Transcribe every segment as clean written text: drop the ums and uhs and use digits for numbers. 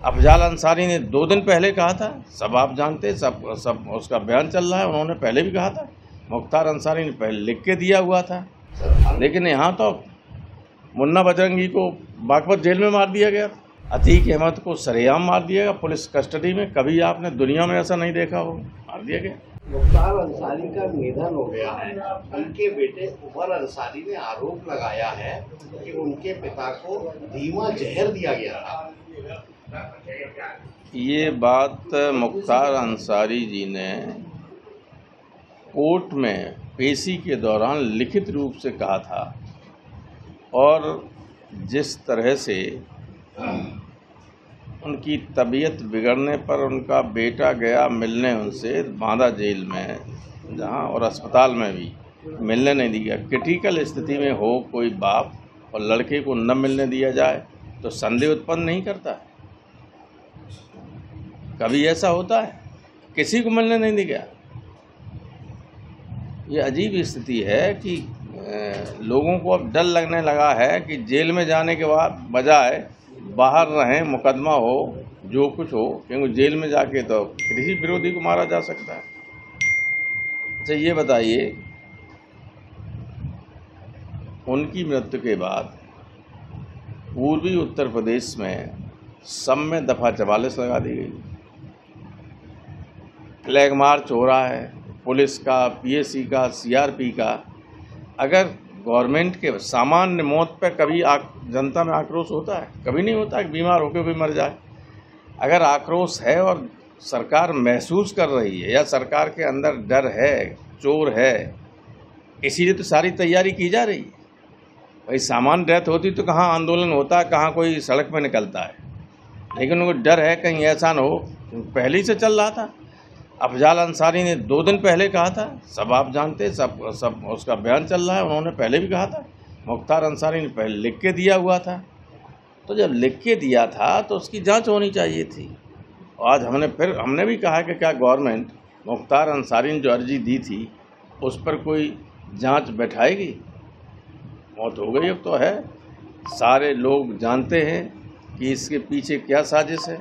अफजाल अंसारी ने 2 दिन पहले कहा था, सब आप जानते, सब उसका बयान चल रहा है। उन्होंने पहले भी कहा था, मुख्तार अंसारी ने पहले लिख के दिया हुआ था। लेकिन यहाँ तो मुन्ना बजरंगी को बागपत जेल में मार दिया गया, अतीक अहमद को सरेआम मार दिया गया पुलिस कस्टडी में। कभी आपने दुनिया में ऐसा नहीं देखा हो, मार दिया गया। मुख्तार अंसारी का निधन हो गया है। उनके बेटे उमर अंसारी ने आरोप लगाया है कि उनके पिता को धीमा जहर दिया गया था। ये बात मुख्तार अंसारी जी ने कोर्ट में पेशी के दौरान लिखित रूप से कहा था, और जिस तरह से उनकी तबीयत बिगड़ने पर उनका बेटा गया मिलने उनसे बांदा जेल में, जहां और अस्पताल में भी मिलने नहीं दिया। क्रिटिकल स्थिति में हो कोई बाप और लड़के को न मिलने दिया जाए तो संदेह उत्पन्न नहीं करता है। कभी ऐसा होता है किसी को मिलने नहीं दिया? ये अजीब स्थिति है कि लोगों को अब डर लगने लगा है कि जेल में जाने के बाद बजाय बाहर रहें, मुकदमा हो, जो कुछ हो, क्योंकि जेल में जाके तो किसी विरोधी को मारा जा सकता है। अच्छा ये बताइए, उनकी मृत्यु के बाद पूर्वी उत्तर प्रदेश में सब में दफा 44 लगा दी गई, फ्लैग मार्च हो रहा है, पुलिस का, पीएसी का, सीआरपी का। अगर गवर्नमेंट के सामान्य मौत पर कभी जनता में आक्रोश होता है? कभी नहीं होता कि बीमार होकर भी मर जाए। अगर आक्रोश है और सरकार महसूस कर रही है या सरकार के अंदर डर है, चोर है, इसीलिए तो सारी तैयारी की जा रही है। भाई सामान्य डेथ होती तो कहाँ आंदोलन होता, कहाँ कोई सड़क पर निकलता है। लेकिन उनको डर है कहीं ऐसा न हो, पहले ही से चल रहा था। अफजाल अंसारी ने 2 दिन पहले कहा था, सब आप जानते, सब उसका बयान चल रहा है। उन्होंने पहले भी कहा था, मुख्तार अंसारी ने पहले लिख के दिया हुआ था। तो जब लिख के दिया था तो उसकी जांच होनी चाहिए थी। आज हमने भी कहा कि क्या गवर्नमेंट मुख्तार अंसारी ने जो अर्जी दी थी उस पर कोई जांच बैठाएगी? मौत हो गई अब तो है, सारे लोग जानते हैं कि इसके पीछे क्या साजिश है,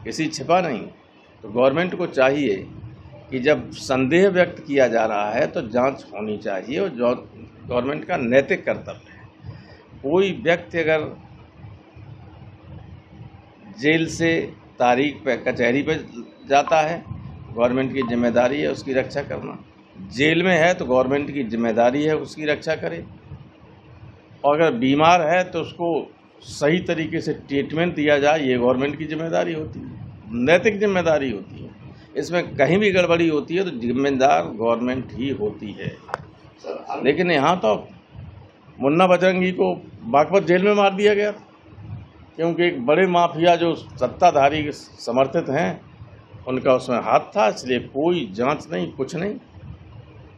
किसी छिपा नहीं। तो गवर्नमेंट को चाहिए कि जब संदेह व्यक्त किया जा रहा है तो जांच होनी चाहिए, और जो गवर्नमेंट का नैतिक कर्तव्य है। कोई व्यक्ति अगर जेल से तारीख पे, कचहरी पे जाता है, गवर्नमेंट की जिम्मेदारी है उसकी रक्षा करना। जेल में है तो गवर्नमेंट की जिम्मेदारी है उसकी रक्षा करे, और अगर बीमार है तो उसको सही तरीके से ट्रीटमेंट दिया जाए, ये गवर्नमेंट की जिम्मेदारी होती है, नैतिक जिम्मेदारी होती है। इसमें कहीं भी गड़बड़ी होती है तो जिम्मेदार गवर्नमेंट ही होती है। लेकिन यहाँ तो मुन्ना बजरंगी को बागपत जेल में मार दिया गया, क्योंकि एक बड़े माफिया जो सत्ताधारी समर्थित हैं उनका उसमें हाथ था, इसलिए कोई जांच नहीं, कुछ नहीं।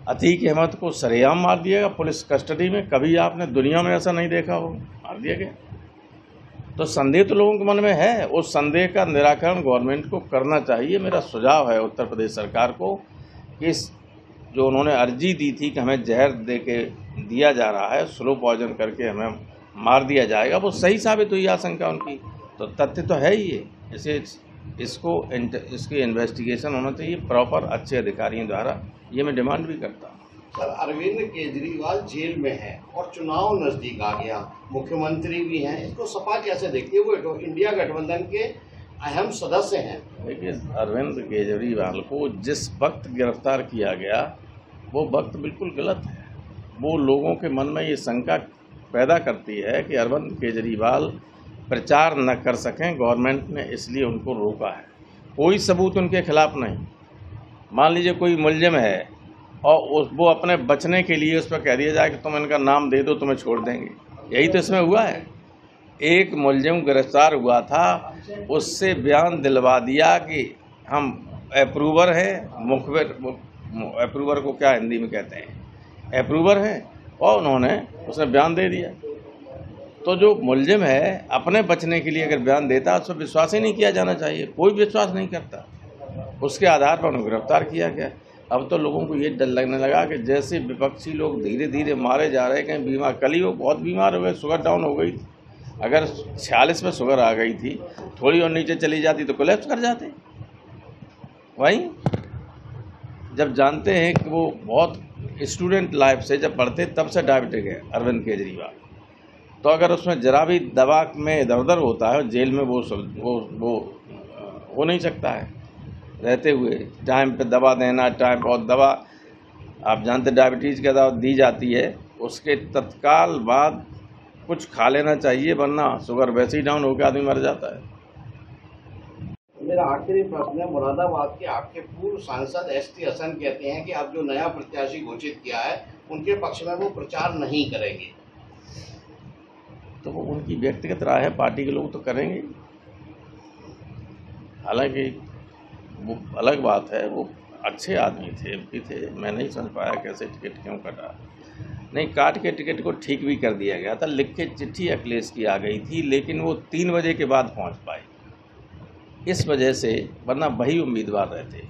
अतीक अहमद को सरेआम मार दिया गया पुलिस कस्टडी में। कभी आपने दुनिया में ऐसा नहीं देखा हो, मार दिया गया। तो संदेह तो लोगों के मन में है, उस संदेह का निराकरण गवर्नमेंट को करना चाहिए। मेरा सुझाव है उत्तर प्रदेश सरकार को कि इस जो उन्होंने अर्जी दी थी कि हमें जहर दे के दिया जा रहा है, स्लो पॉइजन करके हमें मार दिया जाएगा, वो सही साबित हुई आशंका उनकी, तो तथ्य तो है ही ये। इसकी इन्वेस्टिगेशन होना चाहिए प्रॉपर, अच्छे अधिकारियों द्वारा। ये मैं डिमांड भी करता हूँ। सर, अरविंद केजरीवाल जेल में है और चुनाव नजदीक आ गया, मुख्यमंत्री भी हैं, इसको सपा कैसे देखती है? वो इंडिया गठबंधन के अहम सदस्य हैं। देखिए, अरविंद केजरीवाल को जिस वक्त गिरफ्तार किया गया वो वक्त बिल्कुल गलत है। वो लोगों के मन में ये शंका पैदा करती है कि अरविंद केजरीवाल प्रचार न कर सकें, गवर्नमेंट ने इसलिए उनको रोका है। कोई सबूत उनके खिलाफ नहीं। मान लीजिए कोई मुलजिम है और वो अपने बचने के लिए उस पर कह दिया जाए कि तुम इनका नाम दे दो, तुम्हें छोड़ देंगे। यही तो इसमें हुआ है। एक मुलजिम गिरफ्तार हुआ था, उससे बयान दिलवा दिया कि हम अप्रूवर हैं, मुखबिर, अप्रूवर को क्या हिंदी में कहते हैं, अप्रूवर हैं, और उसने बयान दे दिया। तो जो मुलजिम है अपने बचने के लिए अगर बयान देता है, उस पर विश्वास ही नहीं किया जाना चाहिए। कोई विश्वास नहीं करता, उसके आधार पर उन्हें गिरफ्तार किया गया। अब तो लोगों को ये डर लगने लगा कि जैसे विपक्षी लोग धीरे धीरे मारे जा रहे हैं, कहीं बीमार, कल ही वो बहुत बीमार हो गए, शुगर डाउन हो गई, अगर 46 में शुगर आ गई थी, थोड़ी और नीचे चली जाती तो कोलैप्स कर जाते। वहीं जब जानते हैं कि वो बहुत स्टूडेंट लाइफ से जब पढ़ते तब से डायबिटिक है अरविंद केजरीवाल, तो अगर उसमें जरा भी दवा में इधर उधर होता है, जेल में वो हो नहीं सकता है रहते हुए। टाइम पे दवा देना, टाइम पर दवा, आप जानते डायबिटीज़ की दवा दी जाती है, उसके तत्काल बाद कुछ खा लेना चाहिए, वरना शुगर वैसे ही डाउन होकर आदमी मर जाता है। मेरा आखिरी प्रश्न है, मुरादाबाद के आपके पूर्व सांसद एसटी हसन कहते हैं कि अब जो नया प्रत्याशी घोषित किया है उनके पक्ष में वो प्रचार नहीं करेंगे। तो वो उनकी व्यक्तिगत राय है, पार्टी के लोग तो करेंगे। हालांकि वो अलग बात है, वो अच्छे आदमी थे, एमपी थे, मैं नहीं समझ पाया कैसे टिकट क्यों कटा। नहीं, काट के टिकट को ठीक भी कर दिया गया था, लिख के चिट्ठी अखिलेश की आ गई थी, लेकिन वो 3 बजे के बाद पहुंच पाई, इस वजह से, वरना वही उम्मीदवार रहते।